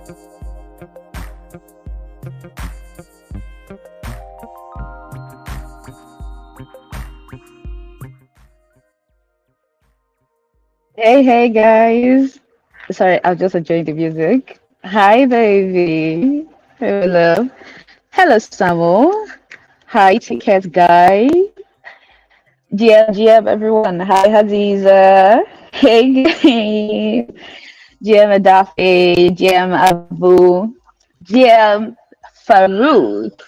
Hey, guys. Sorry, I'm just enjoying the music. Hi, baby. Hello. Hello, Samuel. Hi, Ticket Guy. GM, everyone. Hi, Hadiza. Hey, guys. GM Adafe, GM Abu, GM Farouk,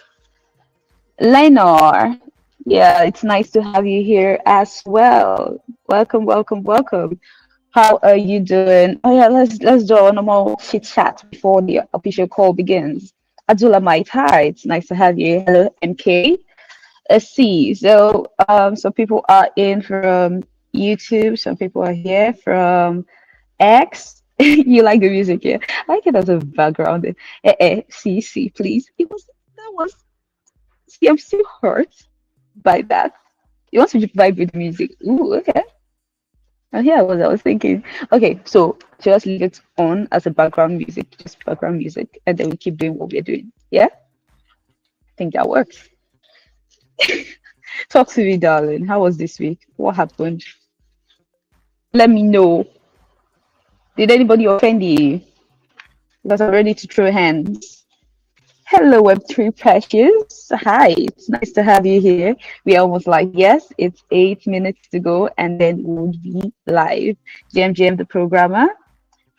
Lenor. Yeah, it's nice to have you here as well. Welcome, welcome, welcome. How are you doing? Oh yeah, let's do a normal chit chat before the official call begins. Adula Might, hi, it's nice to have you. Hello, MK. Let's see. So some people are in from YouTube, some people are here from X. You like the music, yeah? I like it as a background. See, please. It was that was see, I'm still hurt by that. You want to vibe with the music. Ooh, okay. And here I was thinking, okay, so just leave it on as a background music, just background music, and then we keep doing what we're doing. Yeah, I think that works. Talk to me, darling. How was this week? What happened? Let me know. Did anybody offend you? Because I'm ready to throw hands. Hello, Web3 Precious. Hi, it's nice to have you here. We almost like, yes, it's 8 minutes to go, and then we'll be live. GM, the programmer.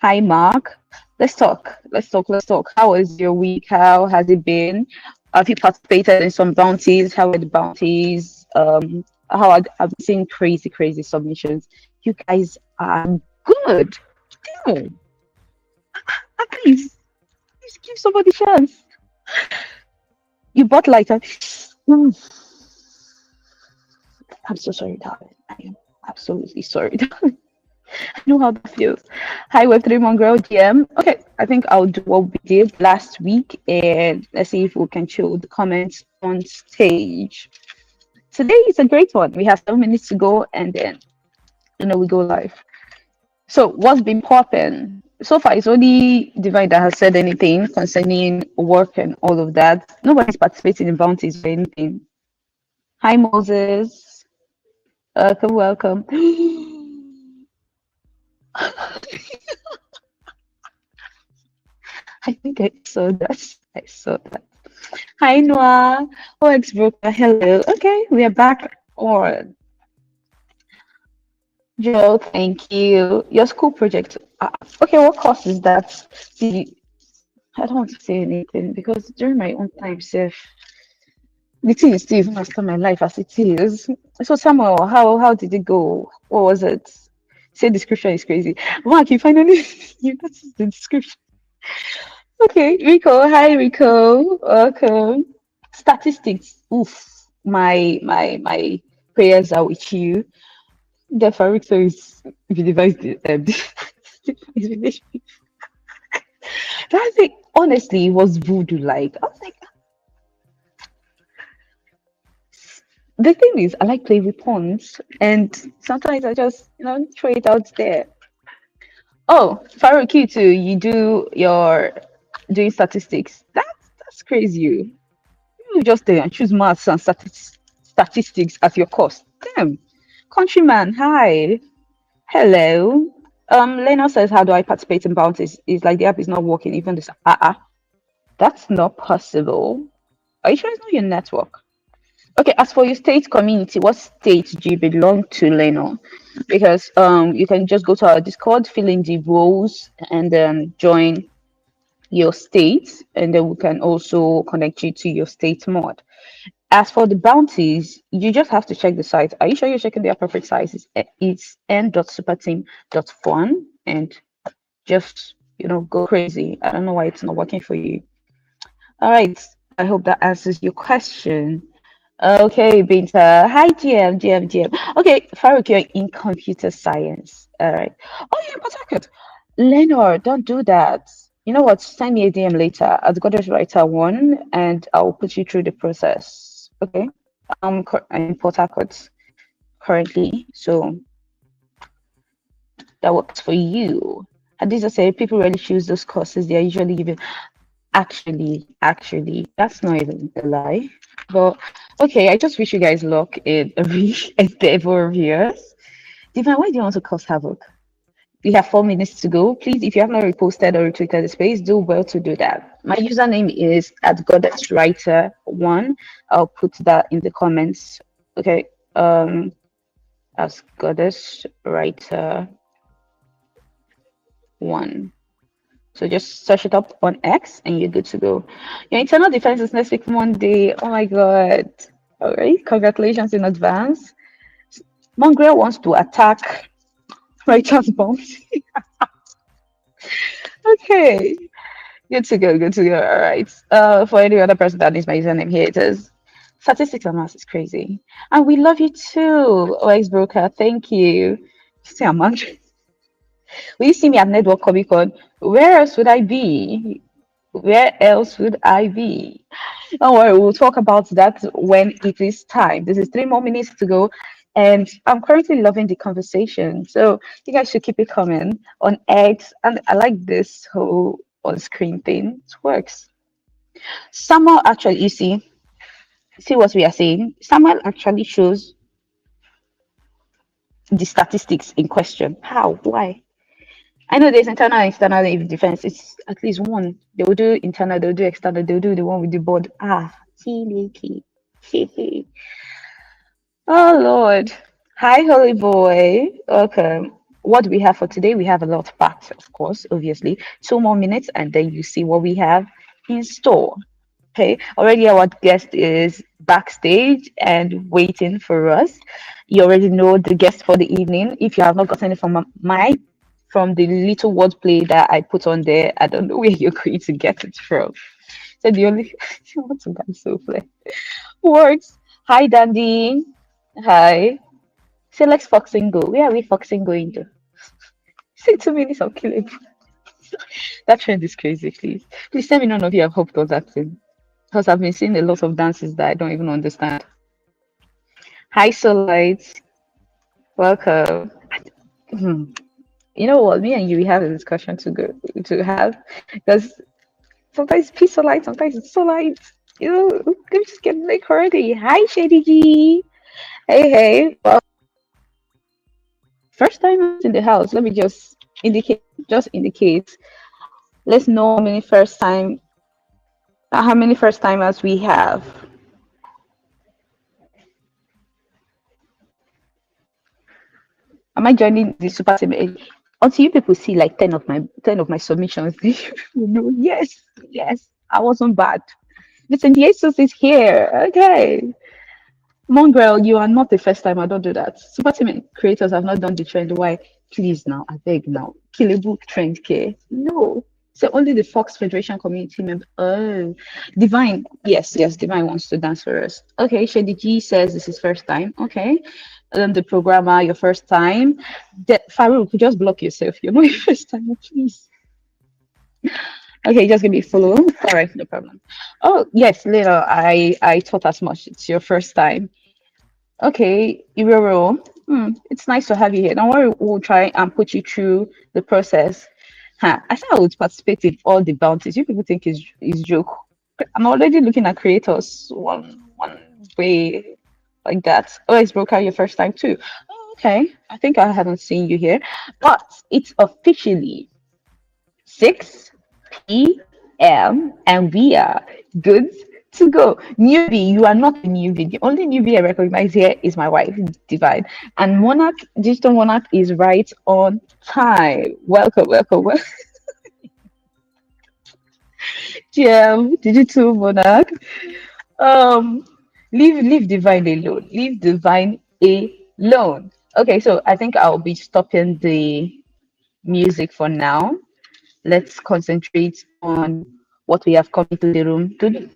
Hi, Mark. Let's talk. Let's talk. Let's talk. How was your week? How has it been? Have you participated in some bounties? How were the bounties? I've seen crazy, crazy submissions. You guys are good. Damn. Please, please give somebody a chance. You bought lighter. Mm, I'm so sorry, darling. I am absolutely sorry. I know how that feels. Hi, Web3 Mongrel GM. Okay, I think I'll do what we did last week and let's see if we can show the comments on stage. Today is a great one. We have 7 minutes to go and then we go live. So what's been popping? So far it's only Divine that has said anything concerning work and all of that. Nobody's participating in bounties or anything. Hi Moses. Welcome, welcome. I think I saw that. I saw that. Hi, Noah. OX Broker. Hello. Okay, we are back on. Joe, thank you. Your school project. Okay, what course is that? See, I don't want to say anything because during my own time, Seth, the thing is still even after my life as it is. So, Samuel, how did it go? What was it? Say description is crazy. Mark, you finally you noticed the description. Okay, Rico. Hi, Rico. Welcome. Statistics. Oof. My prayers are with you. The Farouk says if you devise the his relationship. That thing honestly was voodoo like. I was like, the thing is, I like playing with pawns, and sometimes I just throw it out there. Oh, Farouk, you too. You do your doing statistics. That's crazy. You just there and choose maths and statistics as your course. Damn. Countryman, hi. Hello. Lena says, how do I participate in bounties? It's like the app is not working, even this. That's not possible. Are you sure it's not your network? Okay, as for your state community, what state do you belong to, Lena? Because you can just go to our Discord, fill in the roles, and then join your state, and then we can also connect you to your state mod. As for the bounties, you just have to check the site. Are you sure you're checking the appropriate site? It's n.superteam.fun and just, go crazy. I don't know why it's not working for you. All right. I hope that answers your question. Okay, Binta. Hi, GM. Okay, Farouk, you're in computer science. All right. Oh, yeah, but I could. Lenore, don't do that. You know what? Send me a DM later. I've got this writer one and I'll put you through the process. Okay? I'm in Port Harcourt currently, so that works for you. And these are say people really choose those courses. They are usually given. Actually, that's not even a lie. But okay, I just wish you guys luck in every endeavor of yours. Divine, why do you want to cause havoc? We have 4 minutes to go. Please, if you have not reposted or retweeted the space, do well to do that. My username is at goddesswriter1. I'll put that in the comments. Okay. As goddesswriter1. So just search it up on X and you're good to go. Your internal defense is next week Monday. Oh my God. All right. Congratulations in advance. Mongrel wants to attack Righteous Bombs. Okay. Good to go. Good to go. All right. For any other person that needs my username, here it is. Statistics and maths is crazy. And we love you too, OX Broker. Thank you. See, I'm angry. Will you see me at Network Comic Con? Where else would I be? Where else would I be? Don't worry, we'll talk about that when it is time. This is 3 more minutes to go, and I'm currently loving the conversation. So you guys should keep it coming on X, and I like this whole on-screen thing. It works. Samuel actually, you see what we are saying. Samuel actually shows the statistics in question. How? Why? I know there's internal and external defense. It's at least one. They will do internal, they'll do external, they'll do the one with the board. Ah, key. Oh Lord. Hi, holy boy. Welcome. What do we have for today? We have a lot packed, of course, obviously. 2 more minutes, and then you see what we have in store. Okay. Already our guest is backstage and waiting for us. You already know the guest for the evening. If you have not gotten it from the little wordplay that I put on there, I don't know where you're going to get it from. So the only what some guy so play words. Hi Dandy. Hi. Say let's foxing go. Where are we foxing going to? Say 2 minutes of killing. That trend is crazy, please. Please tell me none of you have hopped on that thing. Because I've been seeing a lot of dances that I don't even understand. Hi Solites. Welcome. Hmm. You know what? Me and you we have a discussion to have because sometimes it's peace light, sometimes it's so light. You know, let me just get like already. Hi Shady G. Hey. Well, first time in the house. Let me just indicate. Let's know how many first timers we have. Am I joining the super team? Until you people see like ten of my submissions, you know, yes, I wasn't bad. Listen, Jesus is here. Okay. Mongrel, you are not the first time. I don't do that. Super team creators have not done the trend. Why? Please now, I beg now. Killable trend care. No. So only the Fox Federation community member. Oh, Divine. Yes, Divine wants to dance for us. Okay, Shady G says this is first time. Okay. The programmer, your first time. Farouk, just block yourself. You're not your first time, please. Okay, just give me a follow. All right, no problem. Oh yes, later. I thought as much. It's your first time. Okay, Iroro. It's nice to have you here. Don't worry, we'll try and put you through the process. Huh. I said I would participate in all the bounties. You people think is joke. I'm already looking at creators one way like that. Oh, it's broke out your first time too. Oh, okay. I think I haven't seen you here. But it's officially 6 p.m. and we are good to go. Newbie, you are not a newbie. The only newbie I recognize here is my wife, Divine. And Monarch, Digital Monarch is right on time. Welcome. GM, Digital Monarch. Um, leave Divine alone. Leave Divine alone. Okay, so I think I'll be stopping the music for now. Let's concentrate on what we have come into the room to do.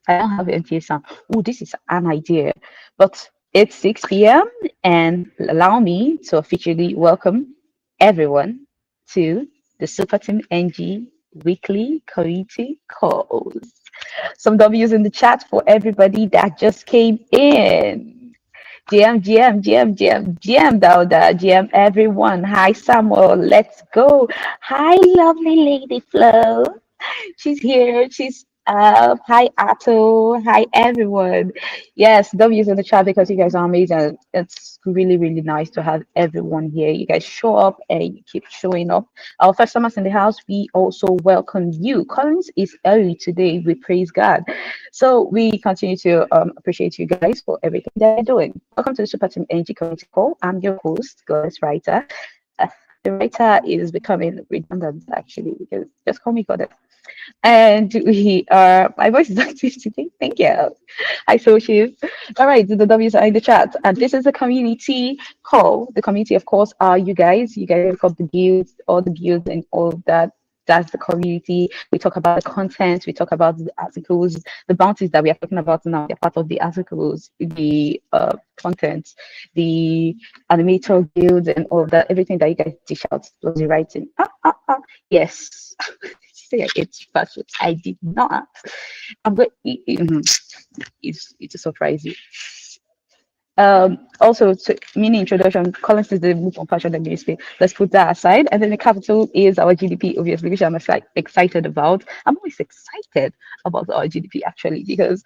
I don't have MTA sound. Oh, this is an idea. But it's 6 p.m. and allow me to officially welcome everyone to the Super Team NG weekly community calls. Some W's in the chat for everybody that just came in. GM down there, GM everyone. Hi Samuel, let's go. Hi lovely lady Flo. She's here. She's up. Hi, Atto. Hi, everyone. Yes, W's in the chat because you guys are amazing. It's really, really nice to have everyone here. You guys show up and you keep showing up. Our first timers in the house, we also welcome you. Collins is early today. We praise God. So we continue to appreciate you guys for everything that you're doing. Welcome to the Super Team NG Community Call. I'm your host, Goddess Writer. Uh, the writer is becoming redundant actually because just call me Goddess. And we are, my voice is active today. Thank you. Hi, socials. All right, the W's are in the chat. And this is a community call. The community, of course, are you guys. You guys got the guilds, all the guilds, and all of that. That's the community. We talk about the content, we talk about the articles, the bounties that we are talking about now. They're part of the articles, the content, the animator guilds, and all of that. Everything that you guys dish out, plus the writing. Yes. Say it's fashion. I did not. I'm going. It's to surprise you. Also, to mini introduction, Collins is the move on fashion and music. Let's put that aside. And then the capital is our GDP, obviously, which I'm excited about. I'm always excited about our GDP actually because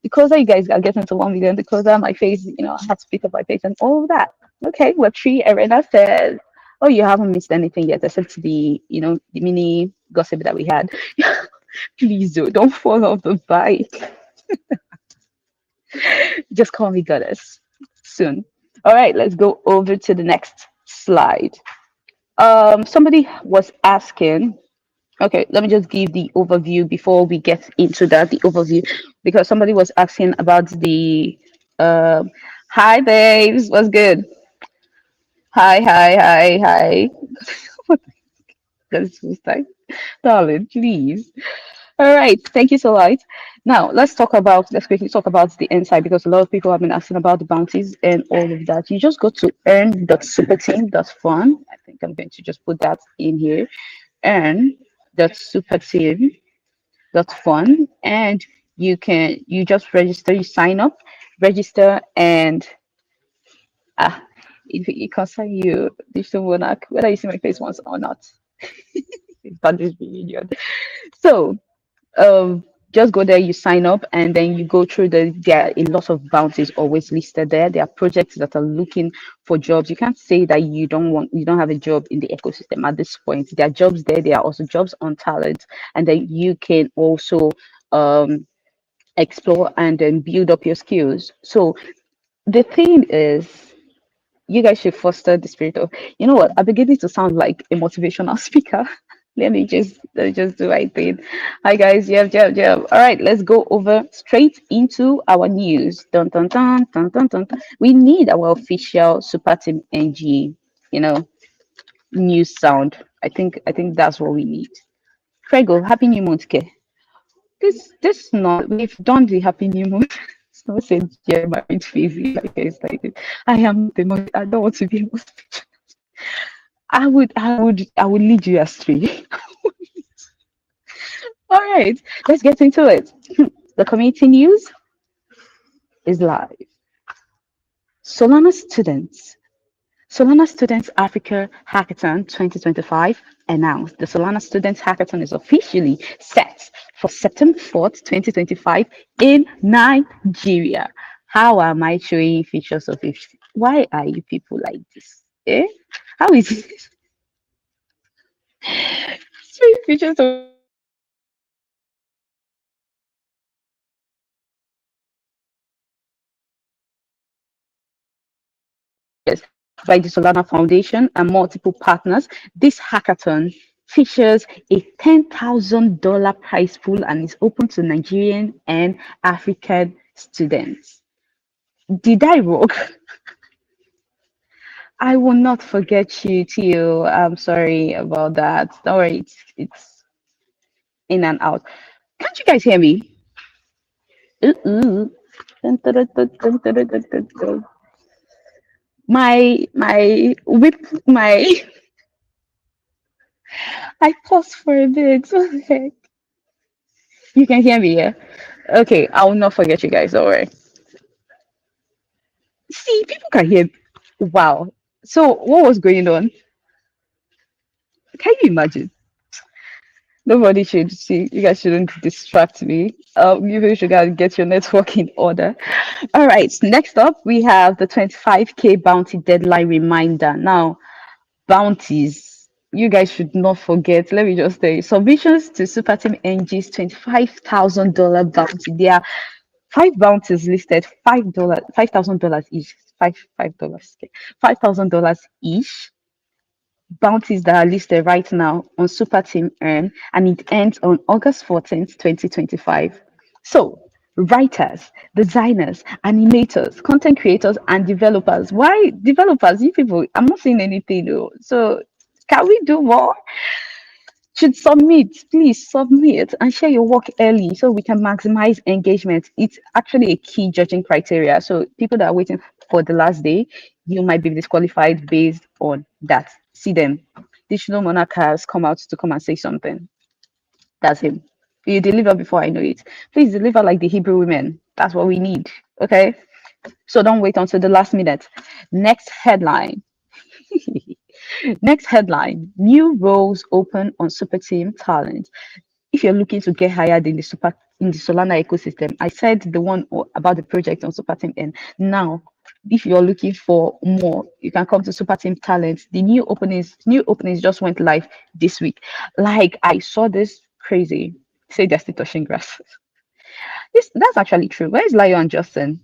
the closer you guys are getting to 1 million, the closer my face, I have to pick up my face and all of that. Okay, Web3 Arena says, oh, you haven't missed anything yet except the mini gossip that we had. Please don't fall off the bike. Just call me goddess soon. All right, let's go over to the next slide. Somebody was asking. Okay, let me just give the overview before we get into that. The overview because somebody was asking about the. Um, Hi, babes. What's good? Hi, hi, hi, hi. What this was like, darling, please. All right, thank you so much. Now let's quickly talk about the inside because a lot of people have been asking about the bounties and all of that. You just go to earn.superteam.fun. I think I'm going to just put that in here. Earn.superteam.fun, and you just register, you sign up, register, and ah, it concern you, digital monarch, whether you see my face once or not. That is really good. So just go there, you sign up, and then you go through there are a lot of bounties always listed there. There are projects that are looking for jobs. You can't say that you don't have a job in the ecosystem at this point. There are jobs there. There are also jobs on talent, and then you can also um explore and then build up your skills. So the thing is, you guys should foster the spirit of, you know what, I'm beginning to sound like a motivational speaker. Let me just do my thing. Hi guys, yeah. All right, let's go over straight into our news. Dun dun dun dun dun dun. Dun. We need our official Super Team NG, you know, news sound. I think that's what we need. Craigo, happy new month, Ke. This not we've done the happy new month. It's not saying yeah, my face like it's like this. I am not the most, I don't want to be a most. I would lead you astray. All right, let's get into it. The community news is live. Solana students. Solana Students Africa Hackathon 2025 announced. The Solana Students Hackathon is officially set for September 4th, 2025 in Nigeria. How am I showing features of it? Why are you people like this? Eh? How is it showing features of by the Solana Foundation and multiple partners? This hackathon features a $10,000 prize pool and is open to Nigerian and African students. Did I rock? I will not forget you, Tio. I'm sorry about that. Don't worry, it's in and out. Can't you guys hear me? Ooh. Dun, dun, dun, dun, dun, dun, dun, dun, dun. My whip my I paused for a bit. What the heck? You can hear me, yeah? Okay, I will not forget you guys. Don't worry. See, people can hear. Wow. So what was going on? Can you imagine? Nobody should see. You guys shouldn't distract me. You should get your network in order. All right. Next up, we have the 25K bounty deadline reminder. Now, bounties. You guys should not forget. Let me just tell you, submissions to Super Team NG's $25,000 bounty. There are five bounties listed, $5, $5,000 each. $5. Okay. $5,000 each. Bounties that are listed right now on Super Team Earn, and it ends on August 14th, 2025. So, writers, designers, animators, content creators, and developers. Why developers? You people, I'm not saying anything though. So, can we do more? Should submit, please submit and share your work early so we can maximize engagement. It's actually a key judging criteria. So people that are waiting for the last day, you might be disqualified based on that. See them. Digital Monarch has come out to come and say something. That's him. You deliver before I know it. Please deliver like the Hebrew women. That's what we need. Okay. So don't wait until the last minute. Next headline. Next headline. New roles open on Super Team Talent. If you're looking to get hired in the Solana ecosystem, I said the one about the project on Super Team N. Now, if you're looking for more, you can come to Super Team Talent. The new openings just went live this week. Like I saw this crazy. Say they're still touching grass. That's actually true. Where is Lion Justin?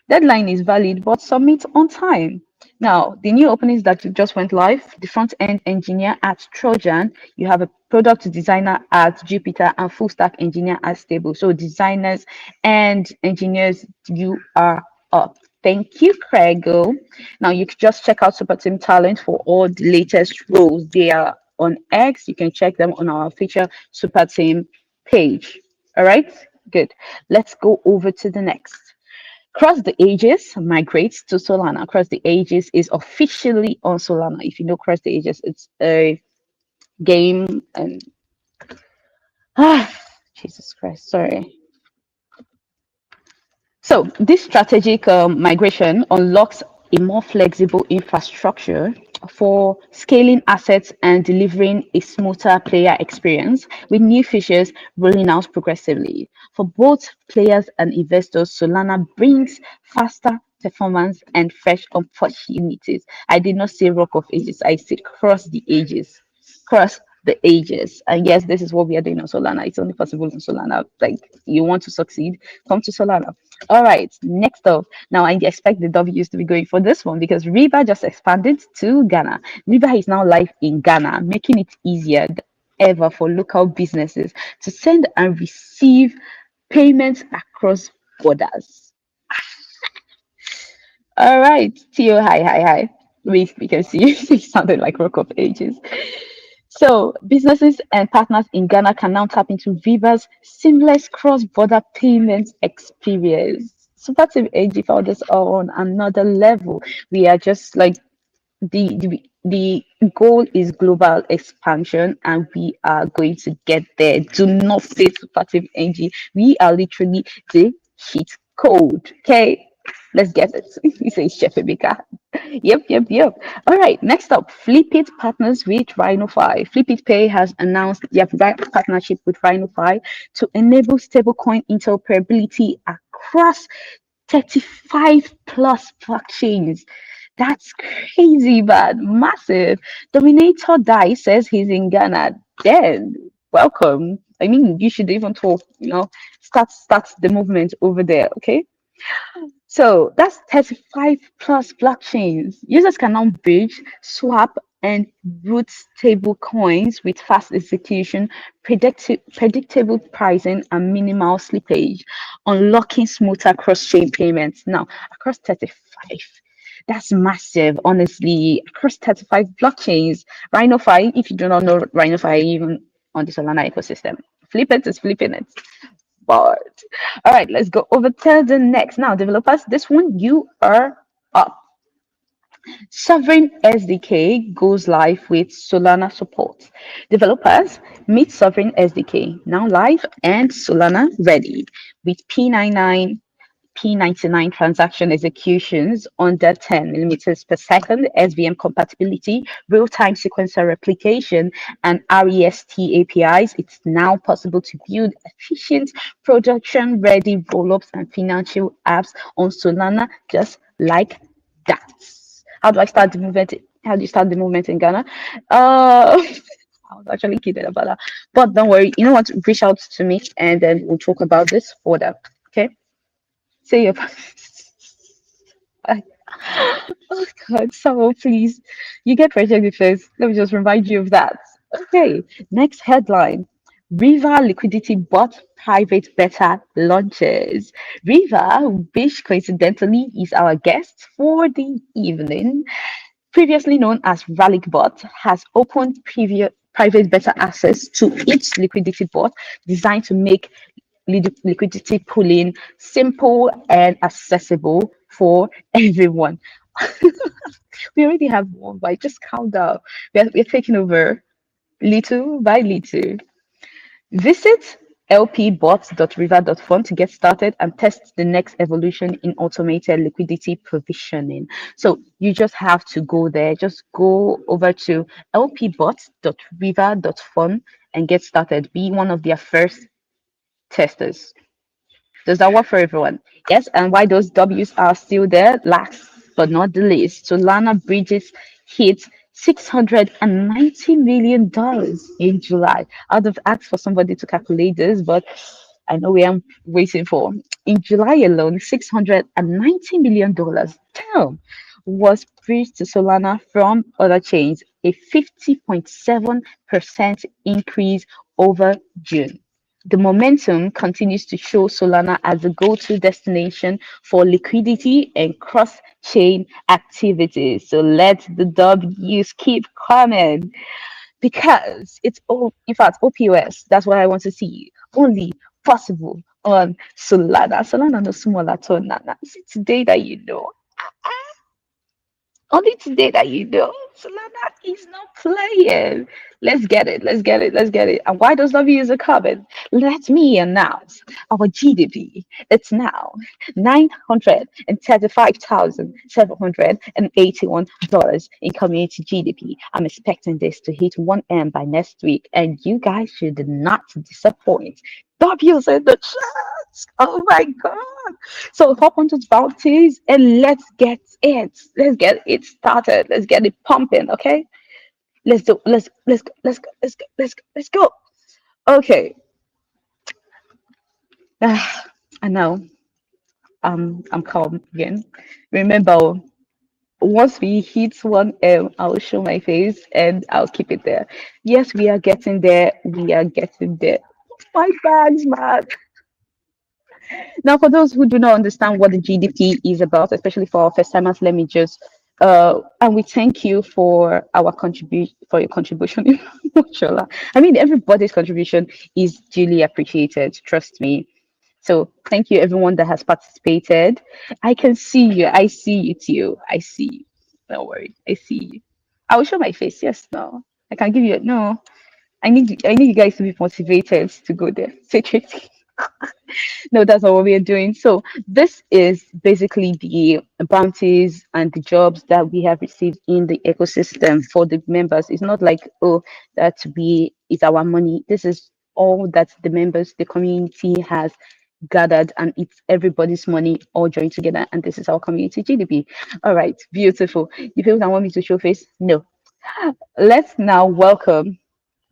Deadline is valid, but submit on time. Now, the new openings that just went live, the front end engineer at Trojan, you have a product designer at Jupiter, and full stack engineer at Stable. So, designers and engineers, you are up. Thank you, Craigo. Now, you can just check out Super Team Talent for all the latest roles. They are on X. You can check them on our official Super Team page. All right, good. Let's go over to the next. Cross the Ages migrates to Solana. Cross the Ages is officially on Solana. If you know Cross the Ages, it's a game and ah, Jesus Christ, sorry. So this strategic migration unlocks a more flexible infrastructure for scaling assets and delivering a smoother player experience with new features rolling out progressively. For both players and investors, Solana brings faster performance and fresh opportunities. I did not say Rock of Ages, I said cross the ages. Cross the ages. And yes, this is what we are doing on Solana. It's only possible on Solana. Like you want to succeed, come to Solana. All right, next up. Now I expect the W's to be going for this one because Rhiva just expanded to Ghana. Rhiva is now live in Ghana, making it easier than ever for local businesses to send and receive payments across borders. All right, Tio, hi. Wait, because you sounded like Rock of Ages. So, businesses and partners in Ghana can now tap into Viva's seamless cross-border payments experience. Super Team AG found us on another level. We are just like the goal is global expansion, and we are going to get there. Do not say Super Team NG. We are literally the cheat code. Okay, let's get it. He says Chef Emeka. Yep. All right, next up, Flipit partners with RhinoFi. Flipit Pay has announced their partnership with RhinoFi to enable stablecoin interoperability across 35 plus blockchains. That's crazy, but massive. Dominator Die says he's in Ghana. Then welcome. I mean, you should even talk, start the movement over there, okay? So that's 35 plus blockchains. Users can now bridge, swap, and root stable coins with fast execution, predictable pricing, and minimal slippage, unlocking smoother cross-chain payments. Now, across 35. That's massive, honestly. Across 35 blockchains. RhinoFi, if you do not know RhinoFi, even on the Solana ecosystem, flip it is flipping it. But all right, let's go over to the next. Now, developers, this one you are up. Sovereign SDK goes live with Solana support. Developers, meet Sovereign SDK now live and Solana ready with P99 P99 transaction executions under 10 millimeters per second, SVM compatibility, real-time sequencer replication, and REST APIs, it's now possible to build efficient production-ready rollups and financial apps on Solana just like that. How do I start the movement? How do you start the movement in Ghana? I was actually kidding about that. But don't worry, you know what? Reach out to me and then we'll talk about this further. Okay? Say your oh God, so please. You get rejected first. Let me just remind you of that. Okay, next headline. Rhiva liquidity bot private beta launches. Rhiva, which coincidentally is our guest for the evening, previously known as RallyBot, has opened private beta access to its liquidity bot designed to make liquidity pooling simple and accessible for everyone. We already have one, but just calm down. We're taking over little by little. Visit lpbots.river.fund to get started and test the next evolution in automated liquidity provisioning. So you just have to go there, just go over to lpbots.river.fund and get started. Be one of their first testers. Does that work for everyone? Yes, and why those W's are still there? Last but not the least, Solana Bridges hit $690 million in July. I'd have asked for somebody to calculate this, but I know we are waiting for. In July alone, $690 million, damn, was bridged to Solana from other chains, a 50.7% increase over June. The momentum continues to show Solana as a go-to destination for liquidity and cross-chain activities. So let the W's keep coming because it's all, in fact, OPOS. That's what I want to see. Only possible on Solana. Solana no smaller to Nana. Is it today that you know? Only today that you know Solana is not playing. Let's get it. Let's get it. Let's get it. And why does W use a comment? Let me announce our GDP. It's now $935,781 in community GDP. I'm expecting this to hit 1M by next week, and you guys should not disappoint. W's in the chat. Oh my God. So hop onto the bounties and let's get it. Let's get it started. Let's get it pumping. Okay. Let's do. Let's go. Okay. I know. I'm calm again. Remember, once we hit 1M, I'll show my face and I'll keep it there. Yes, we are getting there. We are getting there. My bags, man. Now, for those who do not understand what the GDP is about, especially for our first timers, let me just and we thank you for our contribution for your contribution. Mashallah. I mean, everybody's contribution is duly appreciated. Trust me. So thank you, everyone that has participated. I can see you. I see you too. I see you. Don't worry. I see you. I will show my face. Yes. No. I can give you. No. I need you guys to be motivated to go there. Say Tracy. No, that's not what we are doing. So this is basically the bounties and the jobs that we have received in the ecosystem for the members. It's not like, oh, that we is our money. This is all that the members, the community has gathered, and it's everybody's money all joined together. And this is our community GDP. All right, beautiful. You people that want me to show face? No. Let's now welcome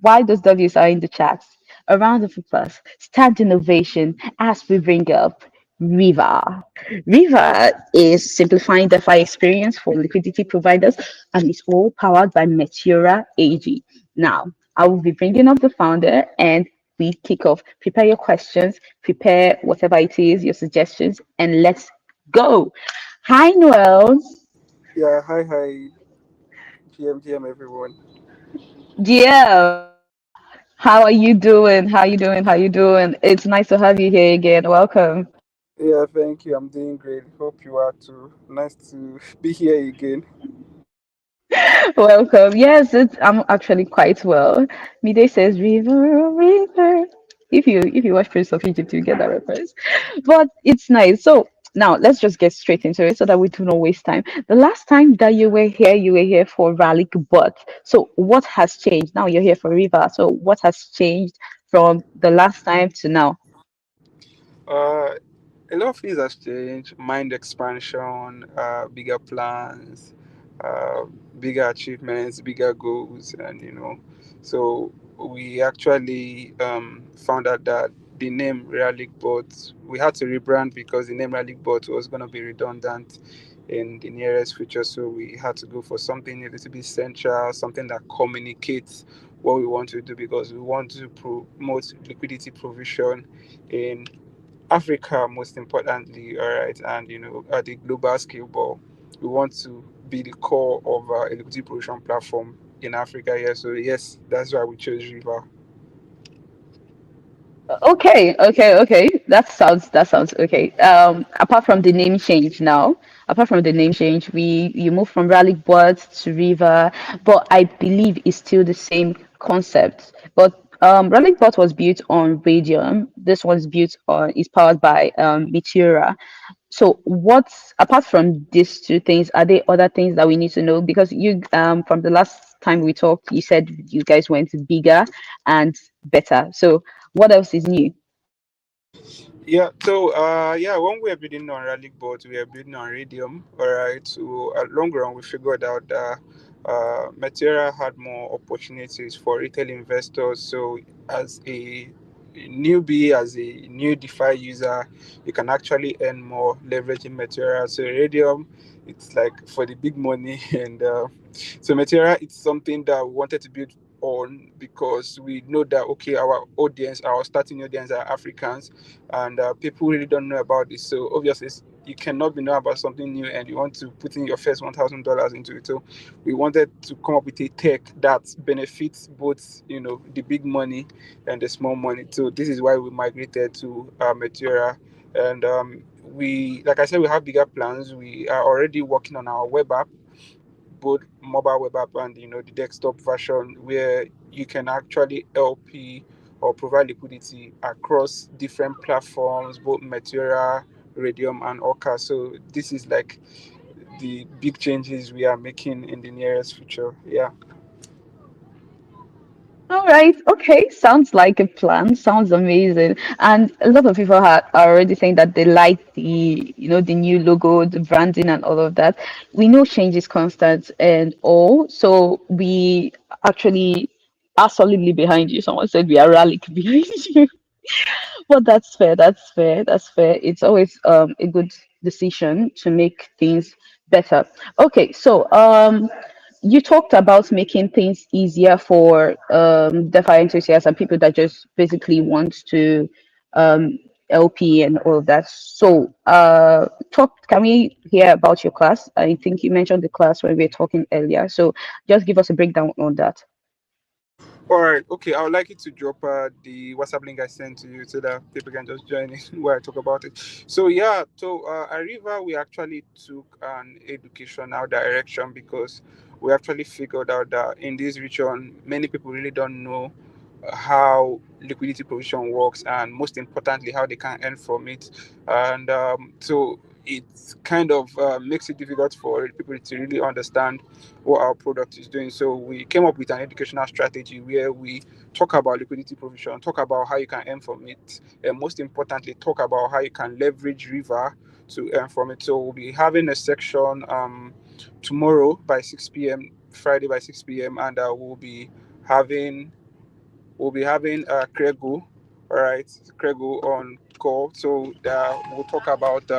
why those W's are in the chat. A round of applause. Stand ovation as we bring up Rhiva. Rhiva is simplifying the DeFi experience for liquidity providers and is all powered by Meteora AG. Now, I will be bringing up the founder and we kick off. Prepare your questions, prepare whatever it is, your suggestions, and let's go. Hi, Noel. Yeah, hi, GM, everyone. GM. How are you doing? How you doing? How you doing? It's nice to have you here again. Welcome. Yeah, thank you. I'm doing great. Hope you are too. Nice to be here again. Welcome. Yes, I'm actually quite well. Mide says river, river. If you watch Prince of Egypt, you get that reference. But it's nice. So Now let's just get straight into it so that we do not waste time. The last time that you were here for Rally But. So what has changed? Now you're here for River. So what has changed from the last time to now? Uh, a lot of things has changed. Mind expansion, bigger plans, uh, bigger achievements, bigger goals, and so we actually found out that the name Real League Bot, we had to rebrand because the name Real League Bot was going to be redundant in the nearest future. So we had to go for something a little bit central, something that communicates what we want to do because we want to promote liquidity provision in Africa, most importantly, all right, and at the global scale, but we want to be the core of a liquidity provision platform in Africa. Yeah, so yes, that's why we chose River. Okay. That sounds okay. Apart from the name change now, apart from the name change, we you move from Rally Board to River, but I believe it's still the same concept. But Rally Bot was built on Radium. This one's built on is powered by Meteora. So what's apart from these two things, are there other things that we need to know? Because you from the last time we talked, you said you guys went bigger and better. So what else is new? Yeah, when we are building on Rally Board, we are building on Radium. All right, so at long run, we figured out that Material had more opportunities for retail investors. So as a newbie, as a new DeFi user, you can actually earn more leveraging Material. So Radium, it's like for the big money, and so Material, it's something that we wanted to build on because we know that okay, our audience, our starting audience are Africans, and people really don't know about this. So obviously, you cannot be know about something new, and you want to put in your first $1,000 into it. So we wanted to come up with a tech that benefits both, the big money and the small money. So this is why we migrated to Meteora, and like I said, we have bigger plans. We are already working on our web app, both mobile web app and the desktop version, where you can actually LP or provide liquidity across different platforms, both Meteora, Radium, and Orca. So this is like the big changes we are making in the nearest future. Yeah. All right. Okay. Sounds like a plan. Sounds amazing. And a lot of people are already saying that they like the new logo, the branding, and all of that. We know change is constant and all. So we actually are solidly behind you. Someone said we are rallying behind you. Well, that's fair. That's fair. That's fair. It's always a good decision to make things better. Okay, so you talked about making things easier for DeFi enthusiasts and people that just basically want to um LP and all of that. So talk. Can we hear about your class? I think you mentioned the class when we were talking earlier. So just give us a breakdown on that. All right. Okay. I would like you to drop the WhatsApp link I sent to you so that people can just join in where I talk about it. So yeah. So at Riva, we actually took an educational direction because we actually figured out that in this region, many people really don't know how liquidity provision works, and most importantly how they can earn from it. And so it kind of makes it difficult for people to really understand what our product is doing. So we came up with an educational strategy where we talk about liquidity provision, talk about how you can earn from it, and most importantly talk about how you can leverage River to earn from it. So we'll be having a section tomorrow by 6 p.m., Friday by 6 p.m., and having having Krego, all right, Krego on call. So we'll talk about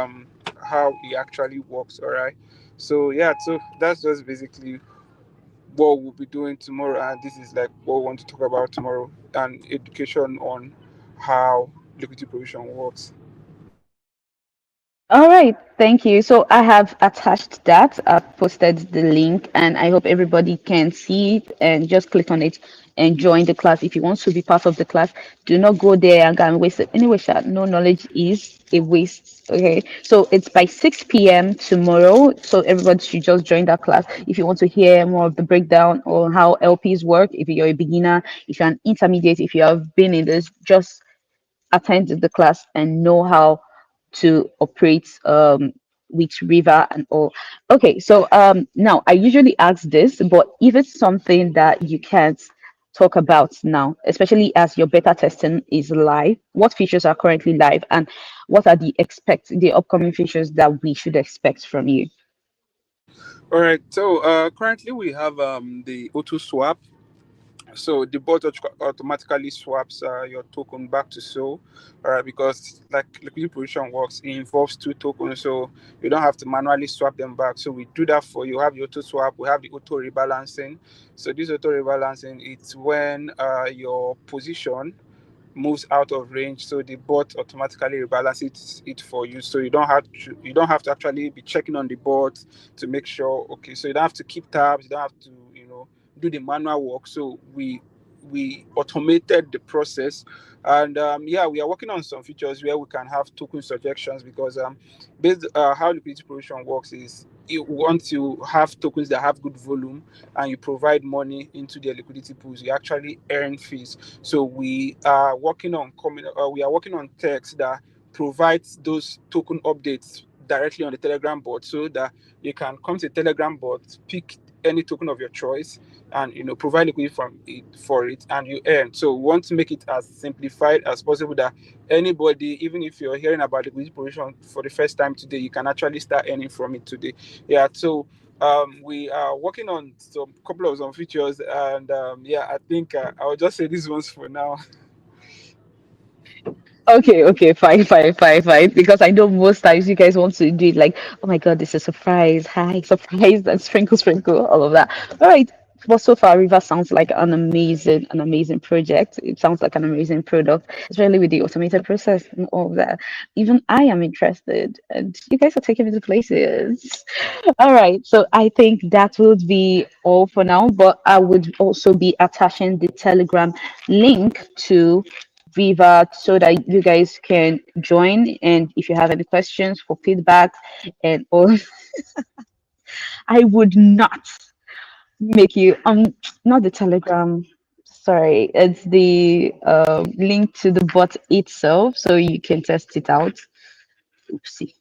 how it actually works, all right. So yeah, so that's just basically what we'll be doing tomorrow, and this is like what we want to talk about tomorrow, and education on how liquidity provision works. All right, thank you. So I have attached that. I've posted the link, and I hope everybody can see it and just click on it and join the class. If you want to be part of the class, do not go there and go and waste it. Anyway, no knowledge is a waste. Okay, so it's by 6 p.m. tomorrow. So everybody should just join that class. If you want to hear more of the breakdown on how LPs work, if you're a beginner, if you're an intermediate, if you have been in this, just attend the class and know how to operate with Rhiva and all. Okay, so now I usually ask this, but if it's something that you can't talk about now, especially as your beta testing is live, what features are currently live and what are the upcoming features that we should expect from you? All right. So currently we have the auto swap. So the bot automatically swaps your token back to SOL, all right? Because like liquidity position works, it involves two tokens, so you don't have to manually swap them back. So we do that for you. Have the auto swap, we have the auto rebalancing. So this auto rebalancing, it's when your position moves out of range, so the bot automatically rebalances it for you, so you don't have to actually be checking on the bot to make sure. Okay, so you don't have to keep tabs, you don't have to do the manual work. So we automated the process. And yeah, we are working on some features where we can have token suggestions, because based how liquidity provision works is, you want to have tokens that have good volume and you provide money into their liquidity pools, you actually earn fees. So we are working on text that provides those token updates directly on the Telegram bot, so that you can come to the Telegram bot, pick any token of your choice, and provide liquidity from it for it, and you earn. So we want to make it as simplified as possible, that anybody, even if you're hearing about liquidity provision for the first time today, you can actually start earning from it today. Yeah. So we are working on some couple of some features, and yeah, I think I'll just say these ones for now. Okay, okay, fine, fine, fine, fine. Because I know most times you guys want to do it like, oh my God, this is a surprise, hi, surprise, and sprinkle, sprinkle, all of that. All right. But so far, River sounds like an amazing project. It sounds like an amazing product, especially with the automated process and all of that. Even I am interested, and you guys are taking me to places. All right. So I think that would be all for now, but I would also be attaching the Telegram link to Viva so that you guys can join. And if you have any questions for feedback and all, I would not make you not the Telegram. Sorry, it's the link to the bot itself, so you can test it out. Oopsie.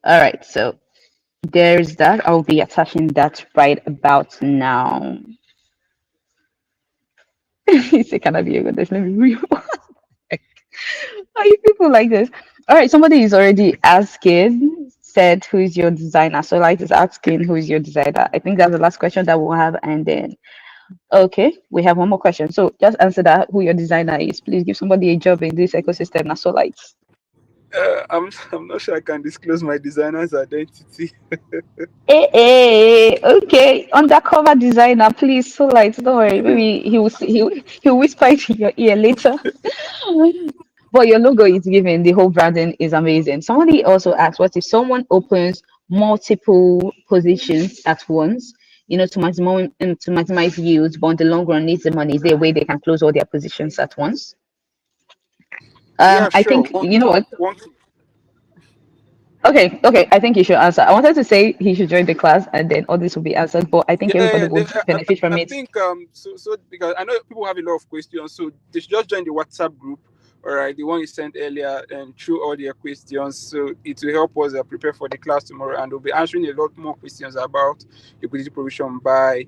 All right, so there's that. I'll be attaching that right about now. It's a kind of yoga. There's no real. Why are you people like this? All right, somebody is already asking, said, who is your designer? So, like, is asking, who is your designer? I think that's the last question that we'll have. And then, okay, we have one more question. So, just answer that, who your designer is. Please give somebody a job in this ecosystem. That's so like, I'm not sure I can disclose my designer's identity. okay, undercover designer, please. So, like, don't worry. Maybe he'll whisper it in your ear later. But your logo is given, the whole branding is amazing. Somebody also asked, what if someone opens multiple positions at once, to maximize yields, but in the long run needs the money? Is there a way they can close all their positions at once? Yeah, I sure. think One, you know what. one, Okay, okay. I think you should answer. I wanted to say he should join the class, and then all this will be answered. But I think yeah, everybody yeah, would benefit from I it. think so because I know people have a lot of questions, so they should just join the WhatsApp group. All right, the one you sent earlier, and through all their questions, so it will help us prepare for the class tomorrow, and we'll be answering a lot more questions about liquidity provision by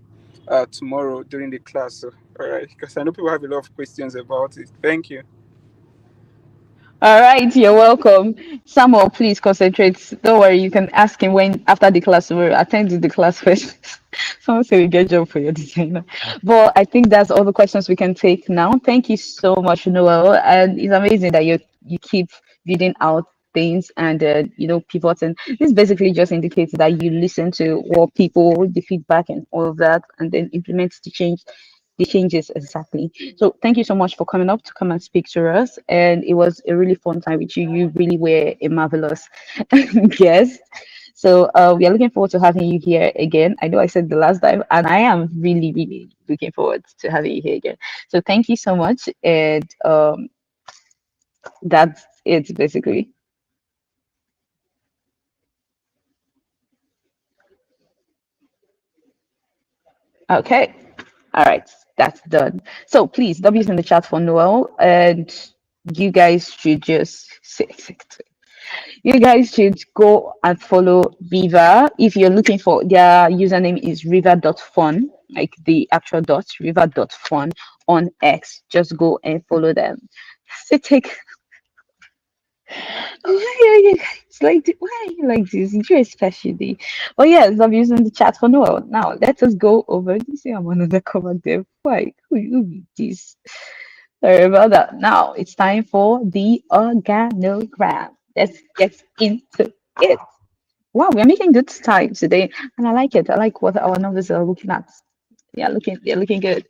tomorrow during the class. So, all right, because I know people have a lot of questions about it. Thank you. All right, you're welcome. Samuel, please concentrate. Don't worry, you can ask him when after the class. We'll attend to the class first. Someone say we get job for your designer. But I think that's all the questions we can take now. Thank you so much, Noel. And it's amazing that you keep reading out things and pivoting. This basically just indicates that you listen to what people, the feedback and all of that, and then implement the changes exactly. So thank you so much for coming up to come and speak to us. And it was a really fun time with you. You really were a marvelous guest. So we are looking forward to having you here again. I know I said the last time, and I am really, really looking forward to having you here again. So thank you so much. And that's it basically. Okay. All right. That's done. So please, W's in the chat for Noel. And you guys should just say You guys should go and follow Rhiva. If you're looking for their username is river.fun, like the actual dot, river.fun on X. Just go and follow them. So take why are you guys why are you like this? You especially. Oh yes, I'm using the chat for Noel. Now let us go over this. I'm another cover there. Why? Who be this? Sorry about that. Now it's time for the organogram. Let's get into it. Wow, we're making good time today, and I like it. I like what our numbers are looking at. They're looking good.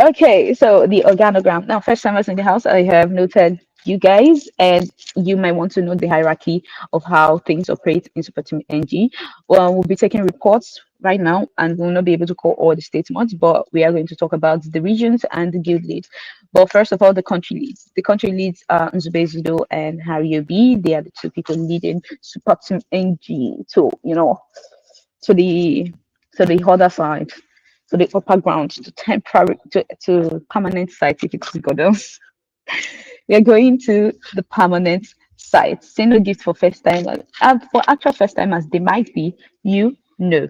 Okay, so the organogram. Now, first timers in the house, I have noted you guys, and you might want to know the hierarchy of how things operate in SuperteamNG. Well, we'll be taking reports right now, and we'll not be able to call all the statements, but we are going to talk about the regions and the guild leads. But first of all, the country leads. The country leads are Nzube Zudo and Harry Obi. They are the two people leading SuperteamNG. So, to the to the other side, to the upper ground, to temporary to permanent site if it's God else. We are going to the permanent site. Say no gift for first timers. For actual first timers, they might be know.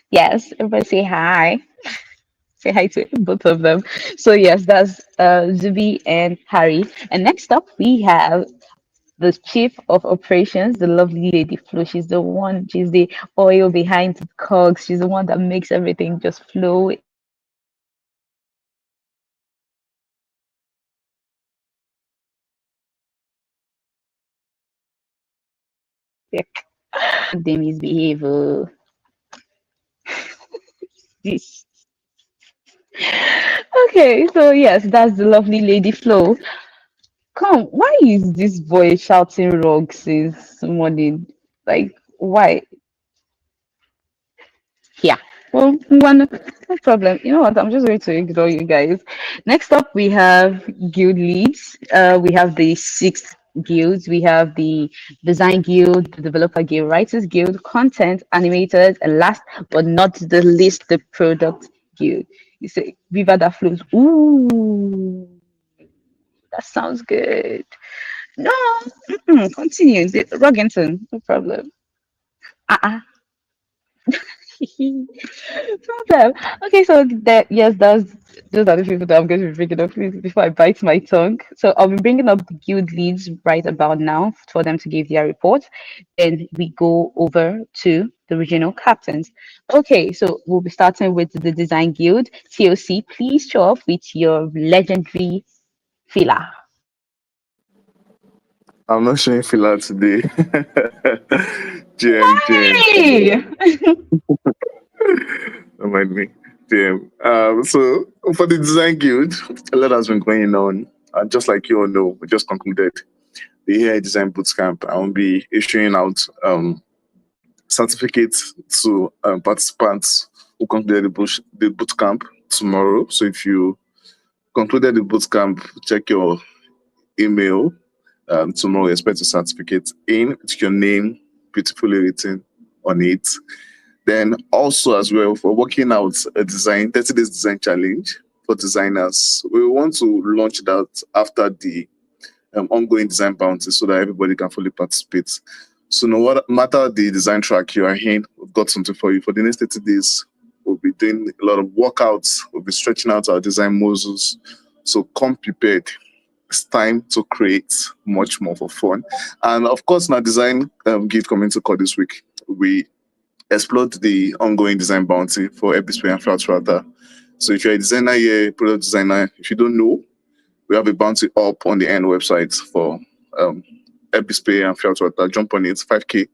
Yes, everybody say hi. Say hi to both of them. So yes, that's Zubi and Harry. And next up we have the chief of operations, the lovely lady Flo. She's the oil behind the cogs. She's the one that makes everything just flow in a smooth manner. And they misbehave. This. Okay, so yes, that's the lovely lady Flo. Come, why is this boy shouting wrong since morning? Like, why? Yeah. Well, no problem. You know what? I'm just going to ignore you guys. Next up, we have guild leads. We have the six guilds. We have the design guild, the developer guild, writers guild, content animators, and last but not the least, the product guild. You say River that flows. Ooh, that sounds good. No, continue. Roggenton, no problem. Uh-uh. Problem. Okay, so that yes, that's those are the people that I'm going to be bringing up before I bite my tongue. So I'll be bringing up the guild leads right about now for them to give their report. Then we go over to the regional captains. Okay, so we'll be starting with the design guild. TOC, please show up with your legendary filler. I'm not showing filler today. GM, Hey! don't mind me. GM. So for the design guild, a lot has been going on. Just like you all know, we just concluded the AI design bootcamp. I will be issuing out certificates to participants who concluded the bootcamp tomorrow. So if you concluded the bootcamp, check your email. Tomorrow, expect a certificate in with your name beautifully written on it. Then also as well for working out a design 30 days design challenge for designers. We want to launch that after the ongoing design bounty so that everybody can fully participate. So no matter the design track you are in, we've got something for you. For the next 30 days, we'll be doing a lot of workouts. We'll be stretching out our design muscles. So come prepared. It's time to create much more for fun. And of course, now design gig community call this week. We explored the ongoing design bounty for Episway and Flat Router. So if you're a designer here, product designer, if you don't know, we have a bounty up on the end website for Epispay and Flat Router. Jump on it, $5K.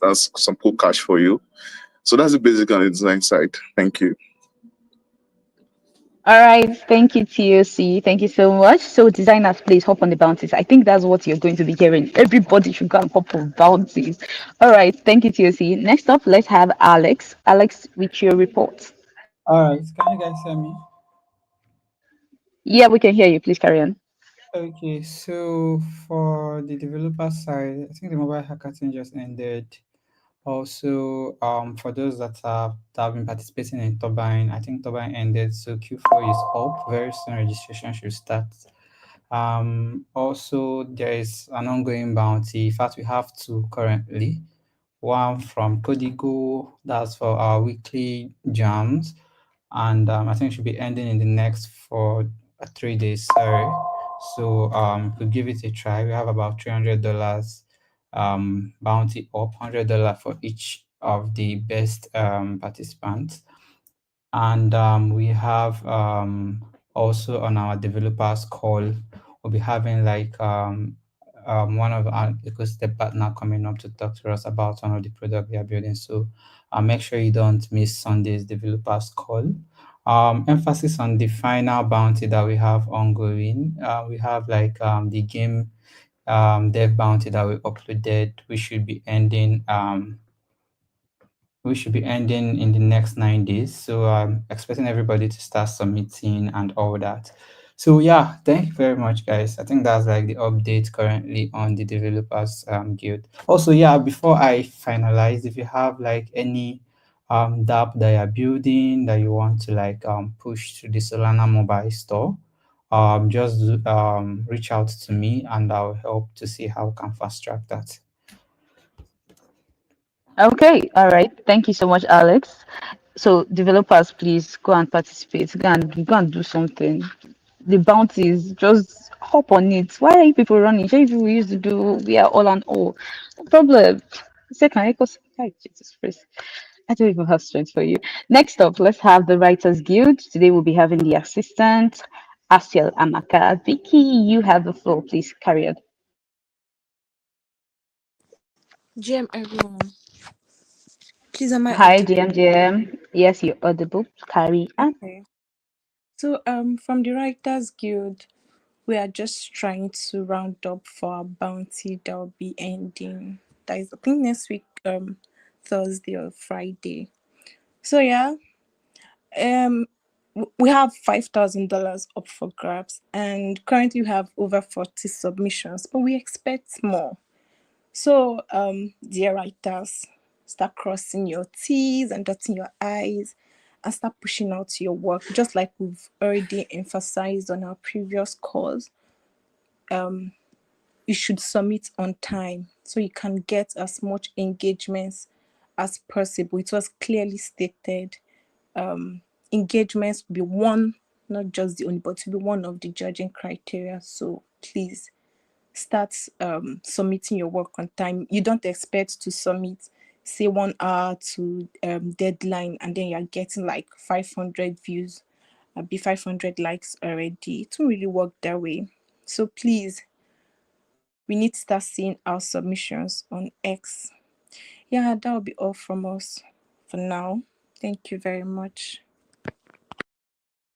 That's some cool cash for you. So that's the basic on the design side. Thank you. All right, thank you, TOC. Thank you so much. So, designers, please hop on the bounties. I think that's what you're going to be hearing. Everybody should go and hop on bounties. All right, thank you, TOC. Next up, let's have Alex. Alex, with your report. All right, can you guys hear me? Yeah, we can hear you. Please carry on. Okay, so for the developer side, I think the mobile hackathon just ended. Also, for those that have been participating in Turbine, I think Turbine ended, so Q4 is up very soon. Registration should start. Also, there is an ongoing bounty. In fact, we have two currently. One from Codigo, that's for our weekly jams, and I think it should be ending in the next for 3 days. Sorry, so we give it a try. We have about $300 bounty up, $100 for each of the best participants. And we have also on our developers call, we'll be having like one of our ecosystem partner coming up to talk to us about one of the product we are building. So make sure you don't miss Sunday's developers call. Emphasis on the final bounty that we have ongoing. We have like the game dev bounty that we uploaded. We should be ending in the next 9 days. So I'm expecting everybody to start submitting and all that. So yeah, thank you very much, guys. I think that's like the update currently on the developers guild. Also, yeah, before I finalize, if you have like any dApp that you're building that you want to like push to the Solana mobile store, just reach out to me and I'll help to see how we can fast track that. Okay, all right. Thank you so much, Alex. So developers, please go and participate. Go and do something. The bounties, just hop on it. Why are you people running? Sure, if we used to do, we are all and all. No problem. Second, because Jesus Christ. I don't even have strength for you. Next up, let's have the Writers Guild. Today we'll be having the assistant, Asiel Amaka. Vicky, you have the floor. Please carry on. GM everyone. Please am I Hi, audible? GMGM. Yes, you're audible. Carry on. Okay. So from the Writers Guild, we are just trying to round up for our bounty that will be ending. That is I think next week, Thursday or Friday. So yeah. We have $5,000 up for grabs and currently we have over 40 submissions, but we expect more. So, dear writers, start crossing your T's and dotting your I's and start pushing out your work, just like we've already emphasized on our previous calls. You should submit on time so you can get as much engagements as possible. It was clearly stated. Engagements will be one, not just the only, but to be one of the judging criteria. So please start submitting your work on time. You don't expect to submit, say, 1 hour to deadline, and then you're getting like 500 views, be 500 likes already. It won't really work that way. So please, we need to start seeing our submissions on X. Yeah, that will be all from us for now. Thank you very much.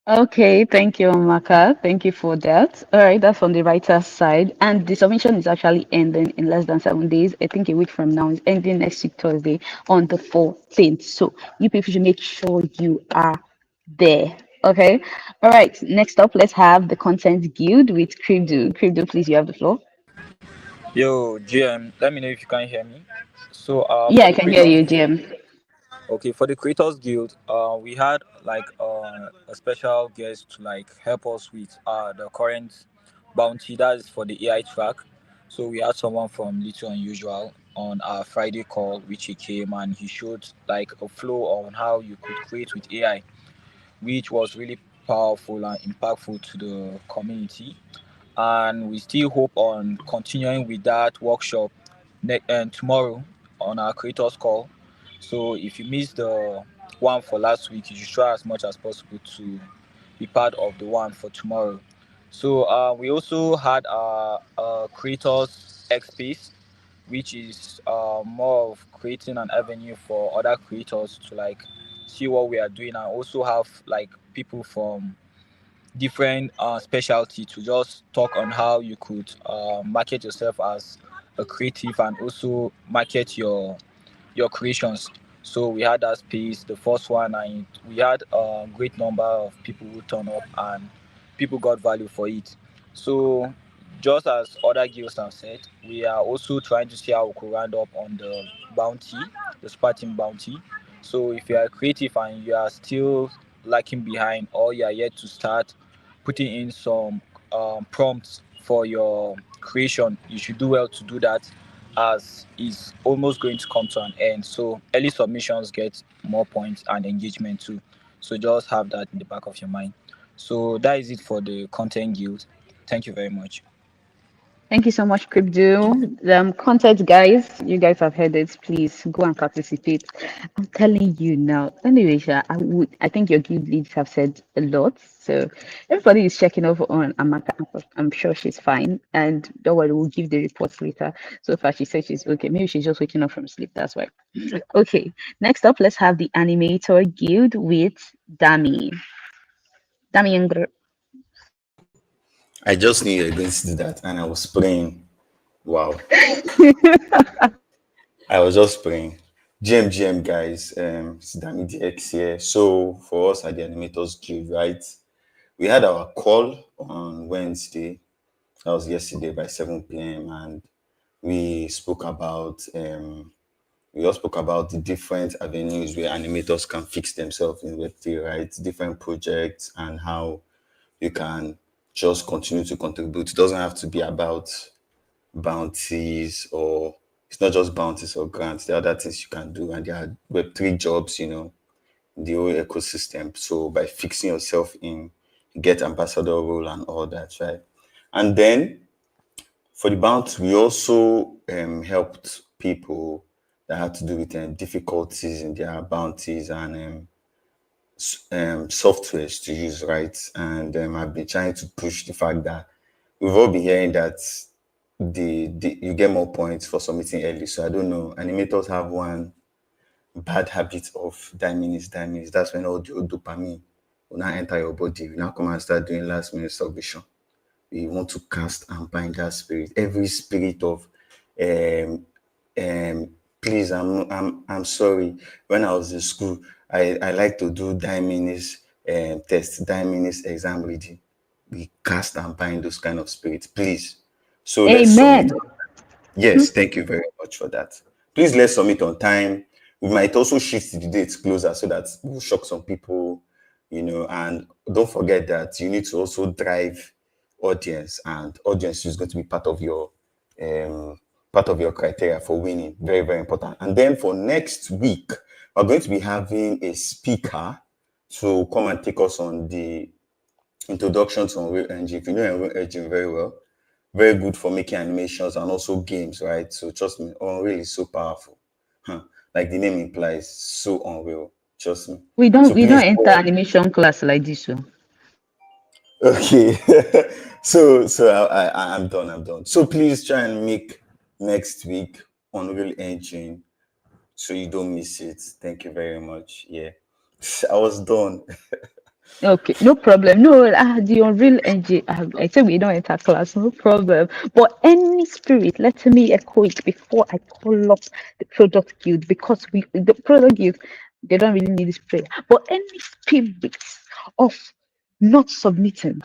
Okay, thank you, Amaka. Thank you for that. All right, that's on the writer's side. And the submission is actually ending in less than 7 days. I think a week from now. It's ending next week, Thursday, on the 14th. So you people should make sure you are there. Okay. All right. Next up, let's have the content guild with Crypto. Crypto, please, you have the floor. Yo, GM, let me know if you can hear me. So, Yeah, I can hear you, GM. okay, for the Creators Guild, we had like a special guest to like help us with the current bounty that is for the AI track. So we had someone from Little Unusual on our Friday call, which he came and he showed like a flow on how you could create with AI, which was really powerful and impactful to the community. And we still hope on continuing with that workshop and tomorrow on our creators call. So if you missed the one for last week, you should try as much as possible to be part of the one for tomorrow. So we also had our creators X space, which is more of creating an avenue for other creators to like see what we are doing and also have like people from different specialty to just talk on how you could market yourself as a creative and also market your creations. So we had that space, the first one, and we had a great number of people who turn up and people got value for it. So just as other guilds have said, we are also trying to see how we could round up on the bounty, the Spartan bounty. So if you are creative and you are still lacking behind or you are yet to start putting in some prompts for your creation, you should do well to do that, as is almost going to come to an end. So early submissions get more points and engagement too. So just have that in the back of your mind. So that is it for the content guild. Thank you very much. Thank you so much, Crypto. Content guys, you guys have heard it. Please go and participate. I'm telling you now. Anyway, Sha, I think your guild leads have said a lot. So everybody is checking over on Amaka. I'm sure she's fine. And don't worry, we'll give the reports later. So far, she said she's okay. Maybe she's just waking up from sleep. That's why. Okay. Next up, let's have the animator guild with Dami. Dami Younger. I just knew you were going to do that, and I was praying. Wow, I was just praying. GM guys, it's Danny DX here. So for us at the Animators Guild, right? We had our call on Wednesday. That was yesterday by 7 p.m. and we spoke about we all spoke about the different avenues where animators can fix themselves in Web3, right? Different projects and how you can just continue to contribute. It doesn't have to be about bounties, or it's not just bounties or grants. There are other things you can do, and there are Web3 jobs, in the whole ecosystem. So by fixing yourself in, you get ambassador role and all that, right? And then for the bounty, we also helped people that had to do with difficulties in their bounties and softwares to use, right? And I've been trying to push the fact that we've all been hearing that the you get more points for submitting early. So I don't know. Animators have one bad habit of die minutes. That's when all the dopamine will now enter your body. You now come and start doing last minute submission. We want to cast and bind that spirit. Every spirit of um please, I'm sorry. When I was in school, I like to do die minutes test, die minutes exam reading. We cast and bind those kind of spirits, please. So let's submit. Amen. Yes, thank you very much for that. Please let's submit on time. We might also shift the dates closer so that we'll shock some people, and don't forget that you need to also drive audience, and audience is going to be part of your criteria for winning. Very, very important. And then for next week, we're going to be having a speaker to come and take us on the introduction to Unreal Engine. If you know Unreal Engine very well, very good for making animations and also games, right? So trust me, Unreal is so powerful. Like the name implies, so unreal. Trust me. We don't So we don't please enter animation class like this. So okay. I'm done. I'm done. So please try and make next week Unreal Engine so you don't miss it. Thank you very much. Yeah. I was done. okay, no problem. No, the Unreal Engine. I say we don't enter class, no problem. But any spirit, let me echo it before I call up the product guild, because the product guild, they don't really need this prayer. But any spirit of not submitting,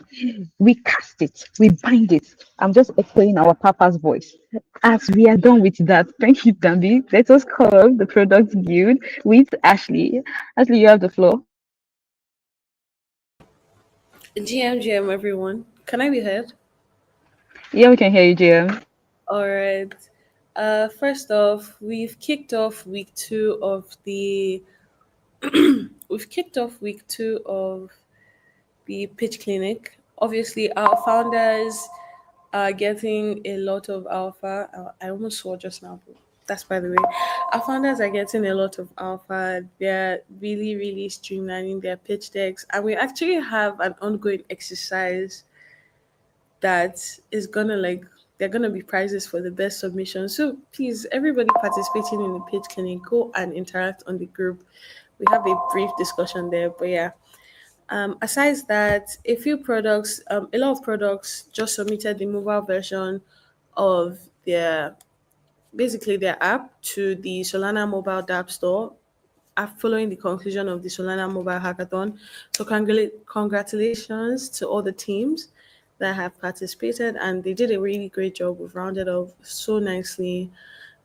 we cast it, we bind it. I'm just echoing our Papa's voice. As we are done with that, thank you, Dandy. Let us call up the product guild with Ashley. Ashley, you have the floor. GM, everyone. Can I be heard? Yeah, we can hear you, JM. All right. First off, we've kicked off week 2 of the pitch clinic. Obviously, our founders are getting a lot of alpha. I almost saw just now, but that's by the way. Our founders are getting a lot of alpha. They're really, really streamlining their pitch decks, and we actually have an ongoing exercise that is gonna like they're gonna be prizes for the best submission. So please, everybody participating in the pitch clinic, go and interact on the group. We have a brief discussion there, but yeah. Aside that, a lot of products just submitted the mobile version of their app to the Solana mobile app store following the conclusion of the Solana Mobile Hackathon. So congratulations to all the teams that have participated, and they did a really great job. We've rounded off so nicely.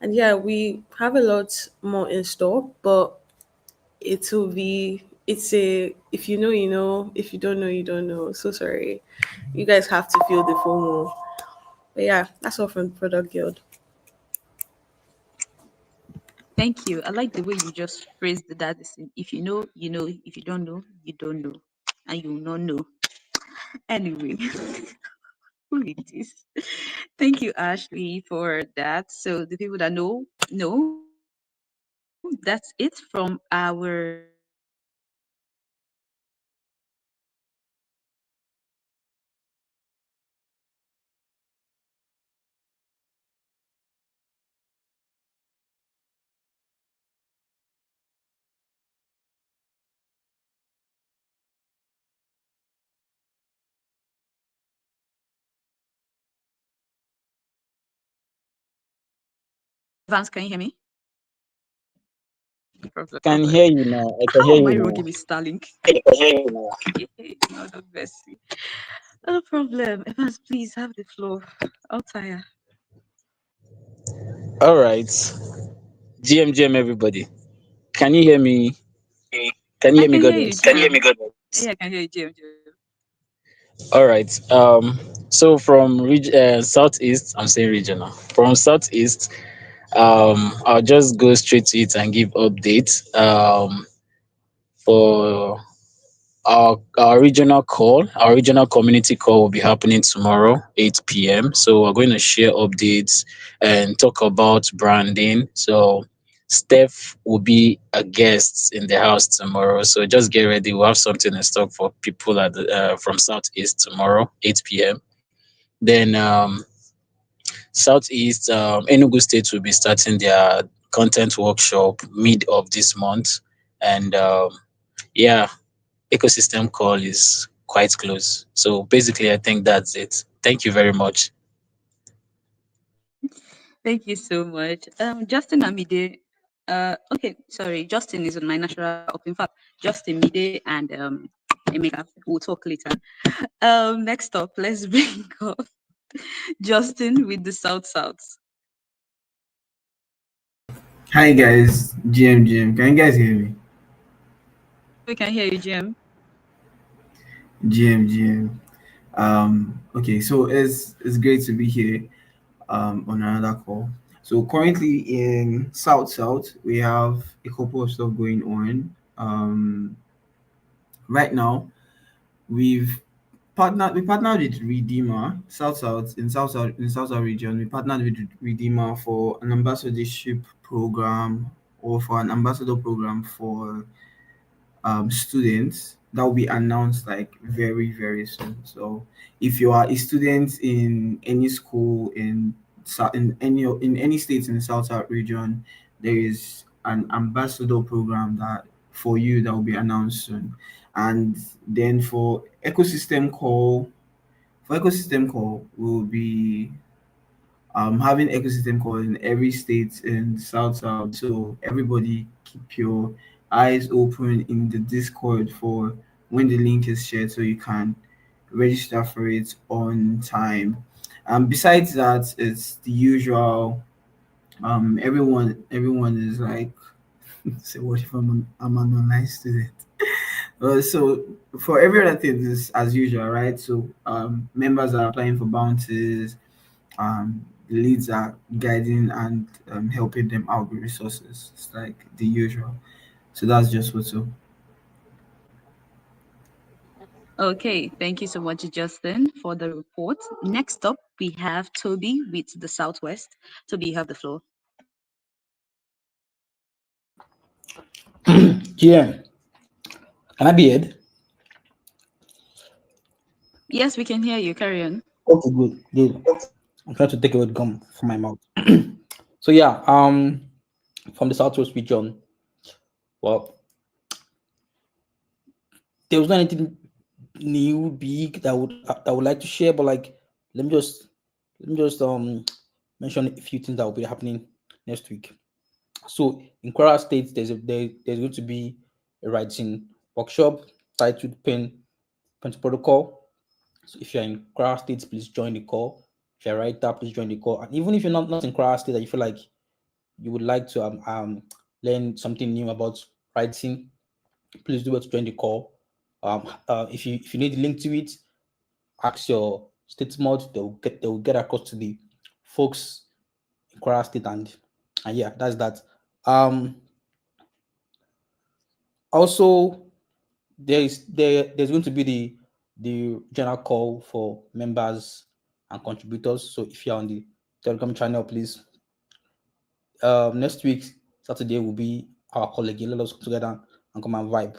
And yeah, we have a lot more in store, but it's a if you know, you know, if you don't know, you don't know. So sorry. You guys have to feel the FOMO. But yeah, that's all from Product Guild. Thank you. I like the way you just phrased that. If you know, you know. If you don't know, you don't know. And you will not know. Anyway, who it is? Thank you, Ashley, for that. So the people that know, that's it from our Vance. Can you hear me? Can Problem. hear you now. I can How hear am you I now. wrong with Starlink? I can hear you now. Not the best. No problem. Evans, please have the floor. I'll tire. All right. GM everybody. Can you hear me? Can you I hear me, can hear you, Goddess? Can you hear me, good? Yeah, I can hear you, Jim. All right. So from southeast, I'm saying regional. From southeast, I'll just go straight to it and give updates. For our regional community call will be happening tomorrow, 8 p.m. So we're going to share updates and talk about branding. So Steph will be a guest in the house tomorrow. So just get ready. We'll have something in stock for people from Southeast tomorrow, 8 p.m. Then Southeast, Enugu State will be starting their content workshop mid of this month. And yeah, ecosystem call is quite close. So basically, I think that's it. Thank you very much. Thank you so much. Justin Amide. Okay, sorry. Justin is on my natural up. In fact, Justin Mide and Emeka. We'll talk later. Next up, let's bring up Justin with the South South. Hi guys, GM. Can you guys hear me? We can hear you, Jim. GM. Okay, so it's great to be here on another call. So currently in South, we have a couple of stuff going on. Right now we've we partnered with Redeemer South region. We partnered with Redeemer for an ambassadorship program or for an ambassador program for students that will be announced like very soon. So if you are a student in any school in any state in the South region, there is an ambassador program that for you that will be announced soon. And then for ecosystem call will be having ecosystem call in every state in South. So everybody keep your eyes open in the Discord for when the link is shared so you can register for it on time. Besides that, it's the usual. Everyone is like, say what if I'm an online student? So for every other thing is as usual, right? So members are applying for bounties, the leads are guiding and helping them out with resources. It's like the usual. So that's just what's up. Okay, thank you so much, Justin, for the report. Next up, we have Toby with the Southwest. Toby, you have the floor. GM, can I be heard? Yes, we can hear you. Carry on. Okay, good. I'm trying to take away the gum from my mouth. So yeah, from the Southwest region, well, there was not anything new big that I would like to share, but like let me just mention a few things that will be happening next week. So in Kwara State, there's going to be a writing workshop titled Pen to Protocol. So if you're in Kwara State, please join the call. If you're a writer, please join the call. And even if you're not in Kwara State, that you feel like you would like to learn something new about writing, please do it to join the call. If you need the link to it, ask your statement they will get across to the folks in Kwara State, and yeah, that's that. Also, there's going to be the general call for members and contributors. So if you're on the Telegram channel, please, next week Saturday will be our call again. Let us come together and come and vibe.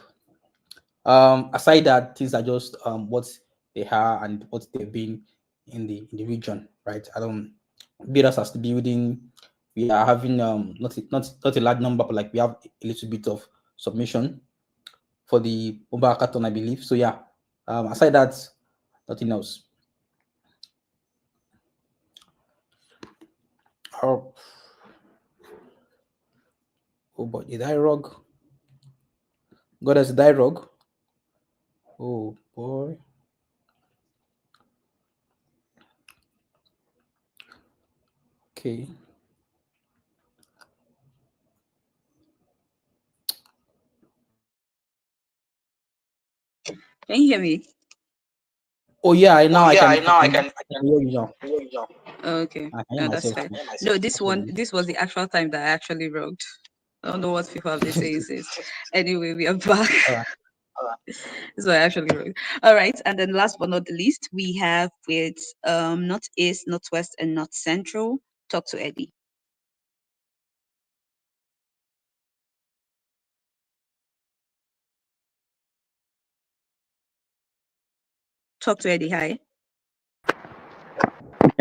Aside that, things are just what they are and what they've been in the region, right? I don't build us as the building. We are having not a large number, but like we have a little bit of submission for the mobile hackathon, I believe. So yeah, aside that, nothing else. Oh, oh boy, did I rog? Goddess, did I rog? Oh boy. Okay. Can you hear me? Oh yeah, now I can Now I I can. can hear you now. Okay, I can hear no, that's myself fine. too. No, No problem. this was the actual time that I actually wrote. I don't know what people have been saying since. Anyway, we are back. All right. This is what I actually wrote. All right, and then last but not the least, we have with Northeast, Northwest, and North Central. Talk to Eddie. Talk to Eddie. Hi.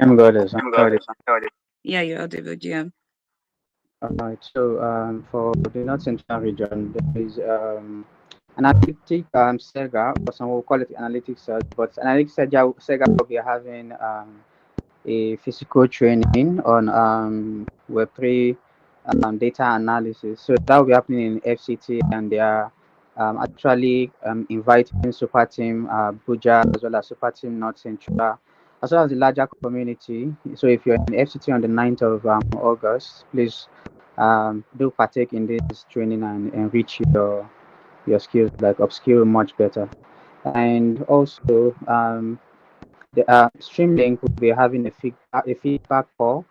I'm Goddess. I'm Got sorry. it. Got it. Yeah, you're audible, GM. Alright, so for the North Central region, there is analytic Sega, or some will call it analytics search, but analytics Sega will be having a physical training on Web3 data analysis. So that will be happening in FCT, and they are actually inviting Super Team Buja as well as Super Team North Central, as well as the larger community. So if you're in FCT on the 9th of August, please do partake in this training and enrich your skills, like upskill much better. And also, the Streamlink will be having a feedback call.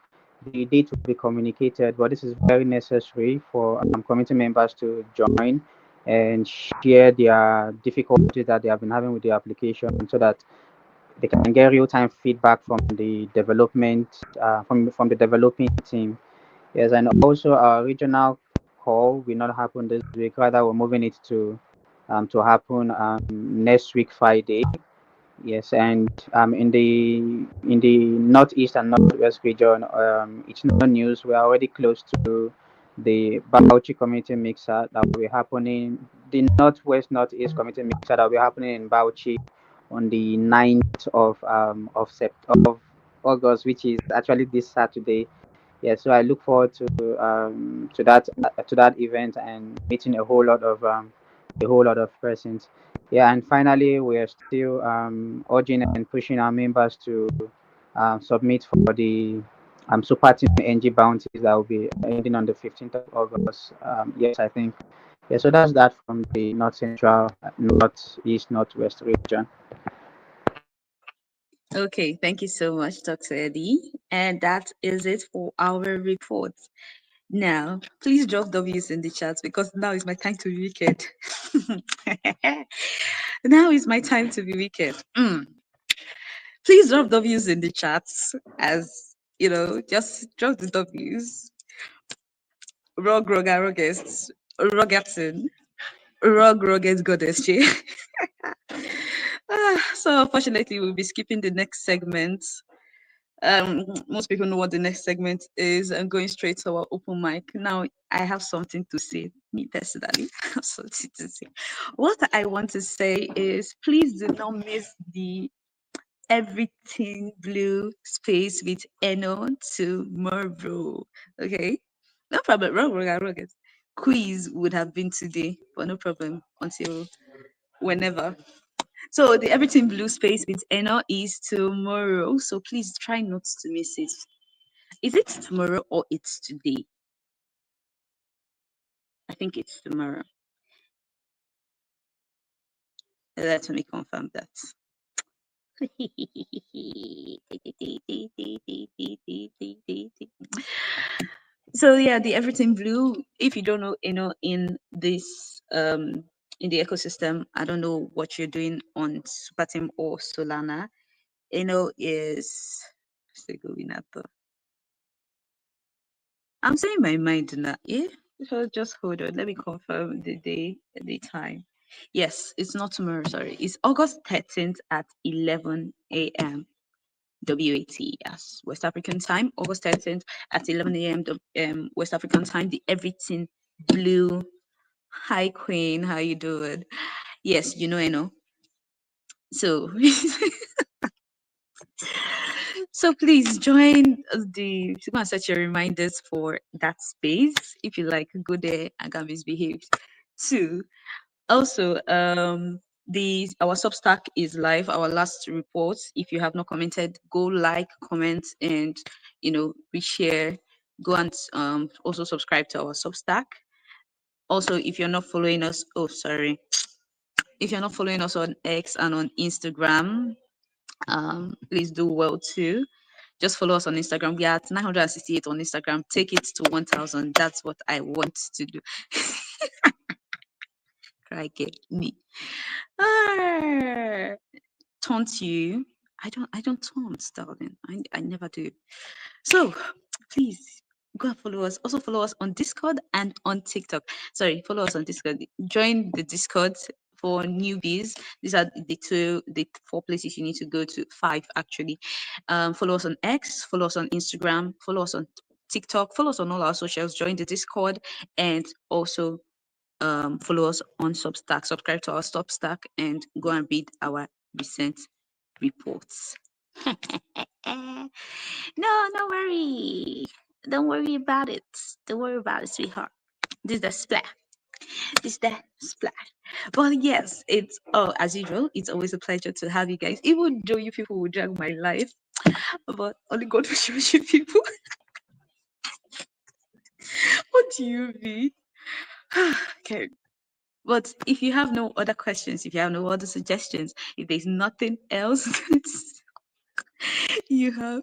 The date will be communicated, but this is very necessary for community members to join and share their difficulties that they have been having with the application, so that they can get real-time feedback from the development from the developing team. Yes, and also our regional call will not happen this week. Rather, we're moving it to happen next week Friday. Yes, and in the northeast and northwest region, it's no news. We are already close to the Bauchi community mixer that will be happening. The northeast community mixer that will be happening in Bauchi on the 9th of August, which is actually this Saturday. Yeah, so I look forward to that event and meeting a whole lot of persons. Yeah, and finally, we are still urging and pushing our members to submit for the Super Team NG bounties that will be ending on the 15th of August. Yes, I think. Yeah, so that's that from the North Central, Northeast, Northwest region. Okay, thank you so much, Dr. Eddie. And that is it for our report. Now, please drop W's in the chat because now is my time to be wicked. Now is my time to be wicked. Please drop W's in the chats, as you know, just drop the W's. Rogest, Rogatson, Rogest Goddess. So unfortunately, we'll be skipping the next segment. Most people know what the next segment is. I'm going straight to our open mic. Now, I have something to say, me personally. I have something to say. What I want to say is please do not miss the everything blue space with Eno tomorrow. Okay? No problem. Wrong. Quiz would have been today, but no problem until whenever. So the Everything Blue space with Eno is tomorrow. So please try not to miss it. Is it tomorrow or it's today? I think it's tomorrow. Let me confirm that. So yeah, the everything blue. If you don't know, in this in the ecosystem, I don't know what you're doing on Superteam or Solana. Is going at the. I'm saying my mind now. Yeah, so just hold on. Let me confirm the day, the time. Yes, it's not tomorrow. Sorry, it's August 13th at 11 a.m. WAT, yes, West African time, August 13th at 11 a.m. West African time. The everything blue. Hi, Queen. How you doing? Yes, I know. So, so please join the. Go and set your reminders for that space. If you like, go there and get misbehaved. Two. Also, the our Substack is live. Our last report. If you have not commented, go like, comment, and reshare. Go and also subscribe to our Substack. Also, if you're not following us, if you're not following us on X and on Instagram, please do well too. Just follow us on Instagram. We are at 968 on Instagram. Take it to 1,000. That's what I want to do. Cry get me. Ah, taunt you. I don't taunt, darling. I never do. So please go and follow us. Also follow us on Discord and on TikTok. Sorry, follow us on Discord. Join the Discord for newbies. These are the four places you need to go to. Five actually. Follow us on X, follow us on Instagram, follow us on TikTok, follow us on all our socials, join the Discord, and also follow us on Substack, subscribe to our Substack, and go and read our recent reports. No, don't worry. Don't worry about it. Don't worry about it, sweetheart. This is the splash. This is the splash. But yes, it's as usual, it's always a pleasure to have you guys. Even though you people will drag my life, but only God will show you people. What do you mean? Okay. But if you have no other questions, if you have no other suggestions, if there's nothing else you have.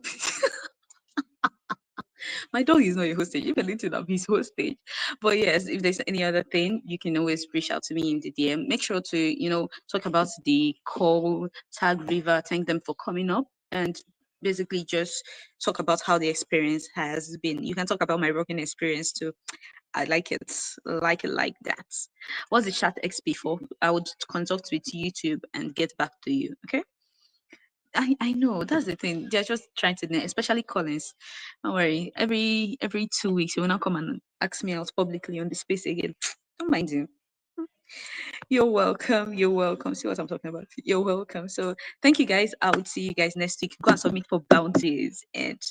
My dog is not a hostage. If anything, I'm his hostage. But yes, if there's any other thing, you can always reach out to me in the DM. Make sure to, talk about the call, tag Rhiva, thank them for coming up, and basically just talk about how the experience has been. You can talk about my rocking experience too. I like it like that. What's the chat XP for? I would consult with YouTube and get back to you. Okay. I know that's the thing. They're just trying to, especially Collins. Don't worry. Every 2 weeks, he will not come and ask me out publicly on the space again. Don't mind him. You're welcome. You're welcome. See what I'm talking about. You're welcome. So thank you guys. I will see you guys next week. Go and submit for bounties, and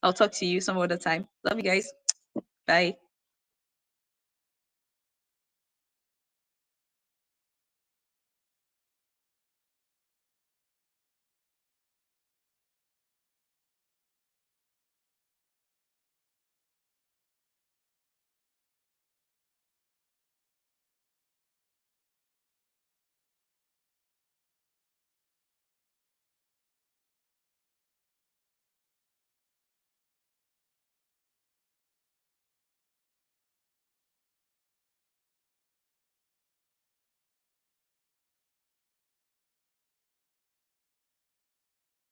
I'll talk to you some other time. Love you guys. Bye.